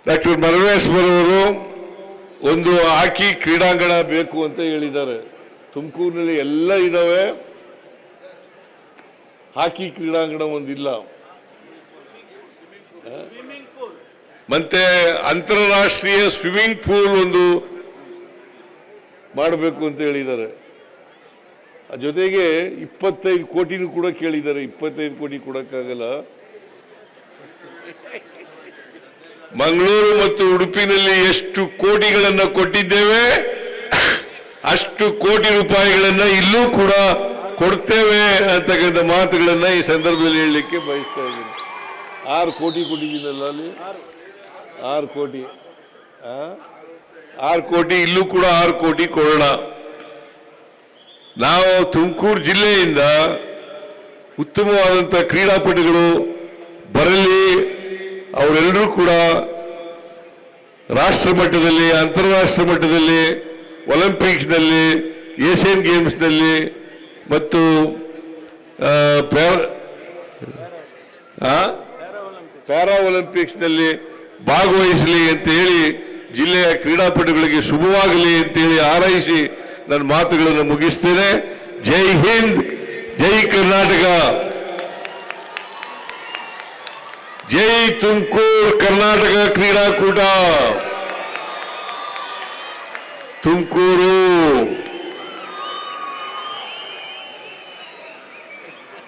Doctor ಮರವೇಶ್ವರವರು ಒಂದು ಹಾಕಿ ಕ್ರೀಡಾಂಗಣ ಬೇಕು ಅಂತ ಹೇಳಿದ್ದಾರೆ. ತುಮಕೂರಿನಲ್ಲಿ ಎಲ್ಲ ಇದಾವೆ, ಹಾಕಿ ಕ್ರೀಡಾಂಗಣ ಒಂದಿಲ್ಲ. ಮತ್ತೆ ಅಂತಾರಾಷ್ಟ್ರೀಯ ಸ್ವಿಮ್ಮಿಂಗ್ ಪೂಲ್ ಒಂದು ಮಾಡಬೇಕು ಅಂತ ಹೇಳಿದ್ದಾರೆ. ಜೊತೆಗೆ 25 ಕೋಟಿನೂ ಕೂಡ ಕೇಳಿದ್ದಾರೆ. 25 ಕೋಟಿ ಕೊಡಕ್ಕಾಗಲ್ಲ. ಮಂಗಳೂರು ಮತ್ತು ಉಡುಪಿನಲ್ಲಿ ಎಷ್ಟು ಕೋಟಿಗಳನ್ನು ಕೊಟ್ಟಿದ್ದೇವೆ ಅಷ್ಟು ಕೋಟಿ ರೂಪಾಯಿಗಳನ್ನ ಇಲ್ಲೂ ಕೂಡ ಕೊಡ್ತೇವೆ ಅಂತಕ್ಕಂಥ ಮಾತುಗಳನ್ನ ಈ ಸಂದರ್ಭದಲ್ಲಿ ಹೇಳಲಿಕ್ಕೆ ಬಯಸ್ತಾ ಇದ್ದೀನಿ. 6 ಕೋಟಿ ಕೊಟ್ಟಿದ್ದೀನಲ್ಲ ಅಲ್ಲಿ, 6 ಕೋಟಿ 6 ಕೋಟಿ ಇಲ್ಲೂ ಕೂಡ 6 ಕೋಟಿ ಕೊಡೋಣ. ನಾವು ತುಮಕೂರು ಜಿಲ್ಲೆಯಿಂದ ಉತ್ತಮವಾದಂಥ ಕ್ರೀಡಾಪಟುಗಳು ಬರಲಿ, ಅವರೆಲ್ಲರೂ ಕೂಡ ರಾಷ್ಟ್ರ ಮಟ್ಟದಲ್ಲಿ, ಅಂತಾರಾಷ್ಟ್ರ ಮಟ್ಟದಲ್ಲಿ, ಒಲಿಂಪಿಕ್ಸ್ನಲ್ಲಿ, ಏಷ್ಯನ್ ಗೇಮ್ಸ್ನಲ್ಲಿ ಮತ್ತು ಪ್ಯಾರಾ ಒಲಿಂಪಿಕ್ಸ್ನಲ್ಲಿ ಭಾಗವಹಿಸಲಿ ಅಂತ ಹೇಳಿ ಜಿಲ್ಲೆಯ ಕ್ರೀಡಾಪಟುಗಳಿಗೆ ಶುಭವಾಗಲಿ ಅಂತೇಳಿ ಹಾರೈಸಿ ನನ್ನ ಮಾತುಗಳನ್ನು ಮುಗಿಸ್ತೇನೆ. ಜೈ ಹಿಂದ್, ಜೈ ಕರ್ನಾಟಕ, ಜೈ ತುಮಕೂರು ಕರ್ನಾಟಕ ಕ್ರೀಡಾಕೂಟ, ತುಮಕೂರು.